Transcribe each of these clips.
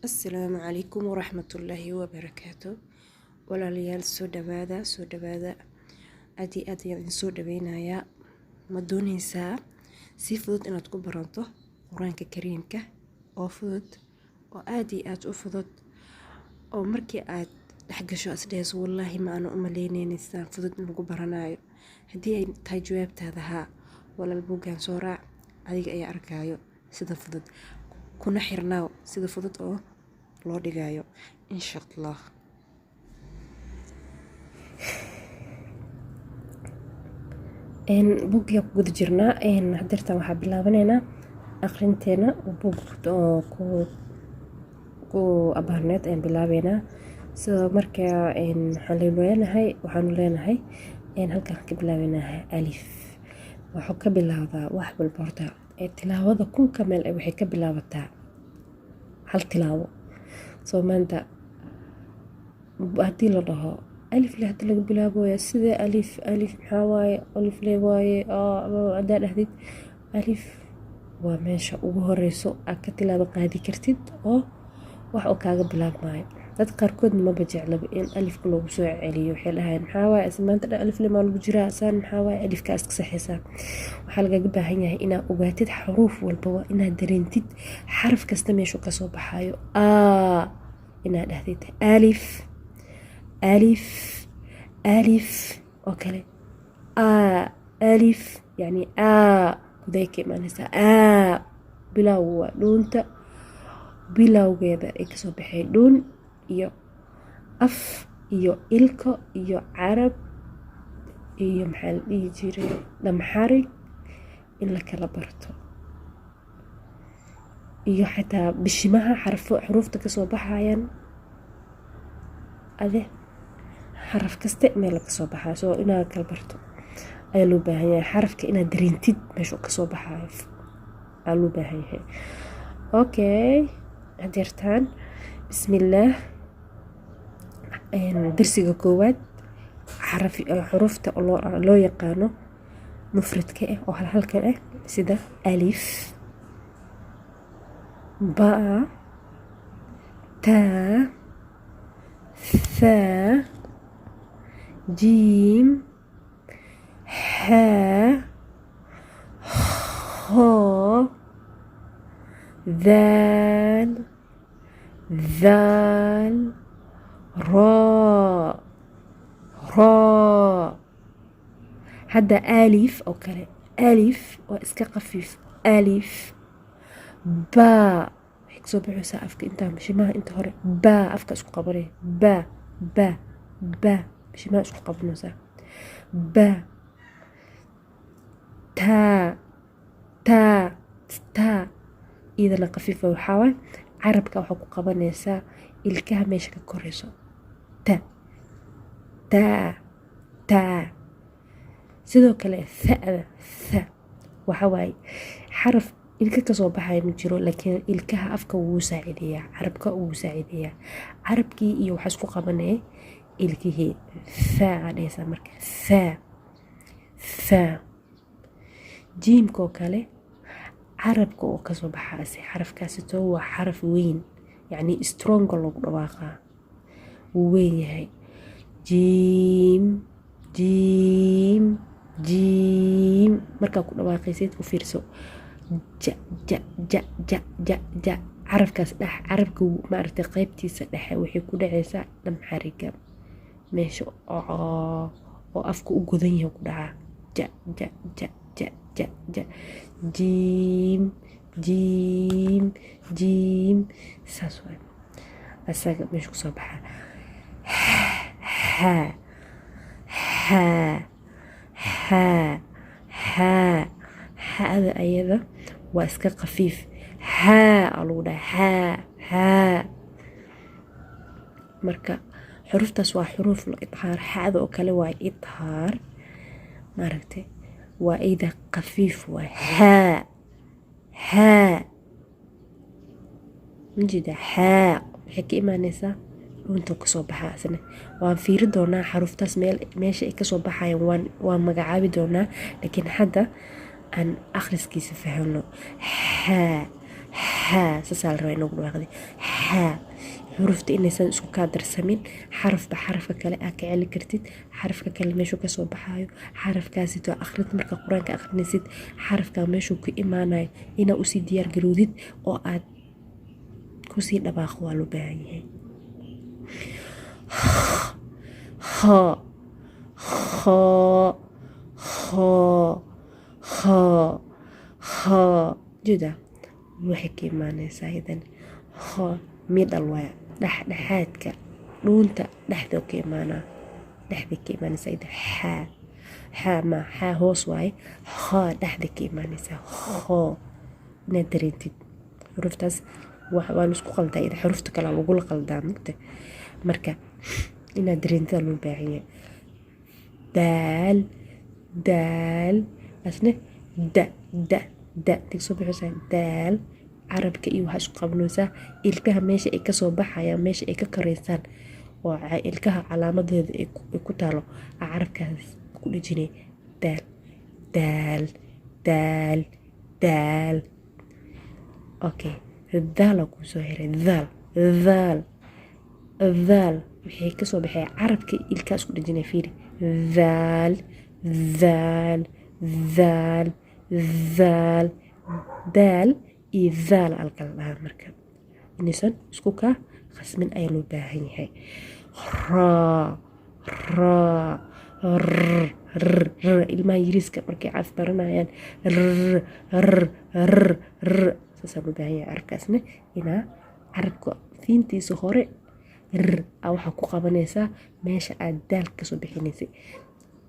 Assalaamu calaykum waraxmatullaahi wabarakaatu. Walaalayaal soo dhawaada aad iyo aad ayaan idin soo dhaweynayaa. Ma doonaysaa si fudud inaad ku barato quraanka kariimka oo fudud oo aad iyo aad u fudud oo markii aad dhex gasho isdhehayso wallaahi ma aanu u malaynaynin sidaan fudud in lagu baranayo. Haddii ay tahay jawaabtaada haa, walaal buuggaan soo raac, adiga ayaa arkaayo sida fudud, kuna xirnaaw sida fudud oo loo dhigayo insha Allah. buugga ku guda jirnaa hadeertan waxaa bilaabaneynaa aqrinteena buugga oo ku abaarneed ayaan bilaabeynaa. sidoo markaa waxaanu leenahay halkaan ka bilaabeynaa alif. wuxuu ka bilaabdaa wax walba horta tilaawada kunka meel waxay ka bilaabataa hal tilaawo. soo maanta haddii la dhaho alif le hadii laga bilaaboya sida alif maxaa waaye alif le waaye haddaa dhahdid alif waa meesha ugu horeyso aad ka tilaabo qaadi kartid oo wax oo kaaga bilaabmaayo. dad qaarkood maba jeclaba in alifka loogu soo celiyo, waxay dhahayaan maxaa waaye maanta dhan alif le maa lagu jiraa saan maxaa waaye alifkaas ka saxaysaa. waxaa lagaga baahan yahay inaad ogaatid xaruuf walba, inaad dareentid xaraf kasta meeshuu kasoo baxayo. inaad dhahdid alif oo kale alif yani kuday ka imaanaysaa bilow waa dhuunta bilowgeeda ay kasoo baxay dhuun iyo af iyo ilko iyo carab iyo maxaa la dhihi jiray dhamxarig in la kala barto, iyo xitaa bishimaha xuruufta kasoo baxayaan xaraf kaste meel kasoo baxaa. soo inaad kala barto ayaa loo baahan yahay. xarafka inaad dareentid meesha uu kasoo baxayo ayaa loo baahan yahay. okay hadeertaan bismillaah. darsiga koowaad xuruufta loo yaqaano mufradka oo halkan sida alif, ba, ta, tha, jiim, ha, kha, daal, dhaal, raa. hadda alif oo kale alif waa iska qafiif. alif ba waxay kasoo baxaysaa afka intaa bishimaha inta hore ba afka isku qabanay ba bishimaha isku qabanaysaa ba. ta iyadana qafiifa waxaa waaye carabka waxaa ku qabanaysaa ilkaha meesha ka koreyso ta. sidoo kale thada waxaa waaye xaraf ilka kasoo baxaya ma jiro, laakiin ilkaha afka wuu saacideeyaa, carabka wuu saacideeyaa. carabkii iyo waxaa isku qabanaya ilkihii aa dhehaysaa marka tha. jiimka oo kale carabka oo kasoo baxaase xarafkaasito waa xaraf weyn, yacni stronga loogu dhawaaqaa, wuu weyn yahay. jiim markaa ku dhawaaqaysid u fiirso carabkaas carabka maaragtay qaybtiisa dhexe waxay ku dhacaysaa dhamxariga meesha oo afka u godan yahay ku dhacaa jiim saas waay asaga meesha kusoo baxaa. xada ayada waa iska qafiif lagu dhaha marka xuruftaas waa xuruuf la idhaar. xada oo kale waa idhaar maaragtay, waa ida qafiif waa majida waxay ka imaanaysaa runta kasoo baxaa asna. waan fiiri doonaa xaruftaas meesha ay kasoo baxayaan waan magacaabi doonaa, laakiin hadda aan akhriskiisa fahmno. ها ساسال رأي نقول واخدي ها حروفت إني سان إسكو كادر سمين حرف بحرف كلا أكعلي كرتيد حرف كلمة شو كسو بحايو حرف كاسيتو أخرت مركا قرآن كأخر نسيت حرف كامشو كإيماناي إنا أسي ديار جلوديد أو آد كوسي دبا خوالو باهي ها ها ها ها ها جدا waxay ka imaanaysaa idan ho middle waa dhexdhexaadka dhuunta dhexda ka imaanaa dhexda ka imaanaysaa idan xaa ma xaa hoos waaye ho dhexda ka imaanaysaa ho inaad dareentid xuruftaas waa la isku qaldaa idan xurufta kale lagula qaldaa mugta marka inaad dareentida loo baahan yahay daal daal asne da tigsoo bixisa daal carabka iyo waxaa isku qabanaysaa ilkaha meesha ay kasoo baxayaan meesha ay ka koreysaan oo ilkaha calaamadeeda ay ku taalo carabkaas ku dhejinay daal daal daal daal okay daal ku soo xiray daal waxay kasoo baxay carabka ilkaha isku dhejinay fiiri daal daal daal daal daal iyo daal alkala dhahaa marka inaysan isku kaa khasmin ayaa loo baahan yahay ilmaha yiriiska markay caf baranayaan saasaa loo baahan yahay carabkaasna inaa carabka fiintiisa hore waxaa ku qabanaysaa meesha aad daal kasoo bixinaysay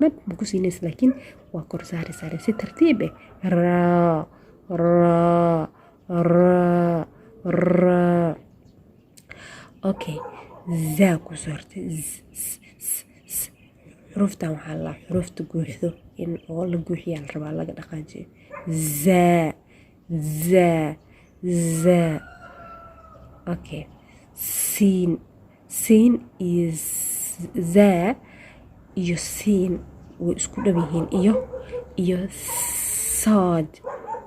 nab ma ku siinaysa laakiin waa kor saari si tartiib okay zaa ku soo hartay xuruftan waxaa la xurufta guuxdo in oo la guuxiyaa la rabaa laga dhaqaajiyo zaa okay siin iyo zaa iyo siin way isku dhow yihiin iyo saad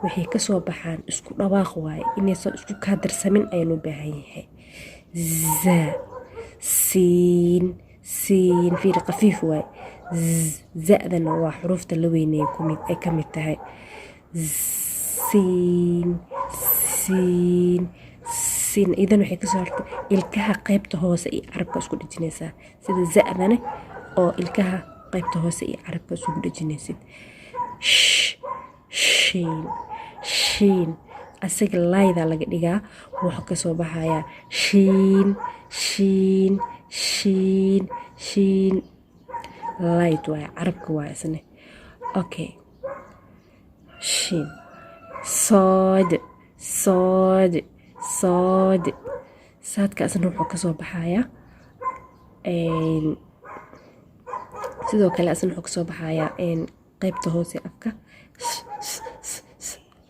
waxay kasoo baxaan isku dhawaaq waaye inaysan isku kaadarsamin ayaa loo baahan yahay siin fiiri qafiif waaye zadana waa xurufta la weynay ay ka mid tahay siin idan waxay kasoo hartay ilkaha qaybta hoose iyo carabka isku dhejinaysaa sida zadana oo ilkaha qaybta hoose iyo carabka isugu dhejinaysid shiin asaga layda laga dhigaa wuxuu kasoo baxayaa shiin layd waaye carabka waa isne okay shiin saadkaasna wuxuu kasoo baxayaa sidoo kale asna wuxuu kasoo baxayaa qaybta hoose afka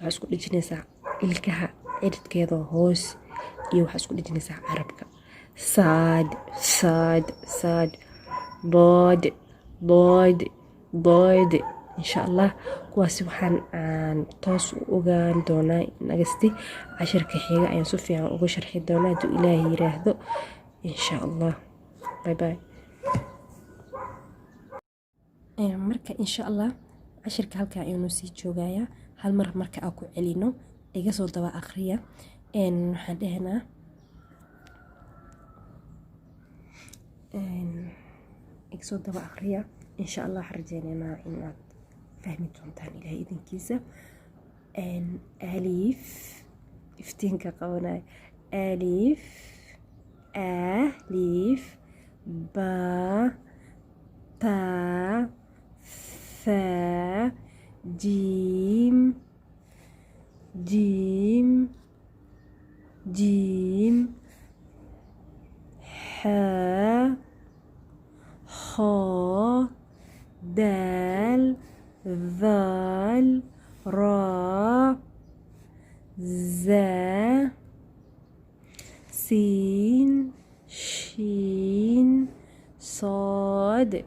waxaa isku dhejinaysaa ilkaha ciridkeeda hoos iyo waxaa isku dhejinaysaa carabka saad bood insha allah kuwaasi waxaan aan toos u ogaan doonaa nagasti cashirka xiga ayaan si fiican uga sharxi doonaa hadduu ilaahay yiraahdo insha allah bye marka insha allah cashirka halkaa ayuu sii joogayaa hal mar marka aan ku celino iga soo daba akhriya waxaan dhahnaa iga soo daba akhriya insha allah waxaan rajeynaynaa inaad fahmi doontaan ilaahay idinkiisa alif iftiinka qabanaya alif ba ta ثا جيم حا خا دال ذال را زا سين شين صاد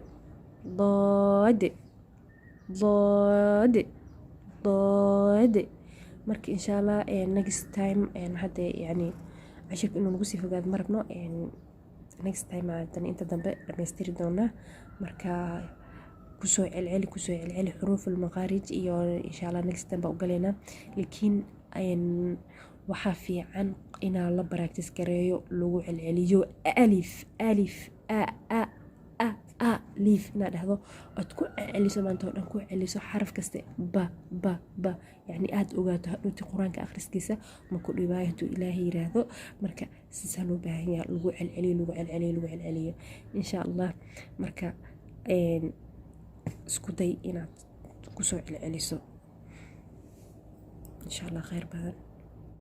ضاد marka insha allah next time hadda yani cashirka inuu nagu sii fogaado ma rabno, next time haddana inta dambe dhammaystiri doonaa. marka kusoo celceli xuruuful maqaarij iyo insha allah next time baa u galaynaa. laakiin waxaa fiican inaa la practice gareeyo, lagu celceliyo alif a liif inaad dhahdo ood ku celiso maanta oo dhan ku celiso xaraf kaste ba yani aad ogaato hadhuuti qur-aanka akhriskiisa ma ku dhibaayo hadduu ilaahay yiraahdo. marka sidaa loo baahan yahay lagu celceliyo insha allah. marka isku day inaad kusoo celceliso insha allah khayr badan.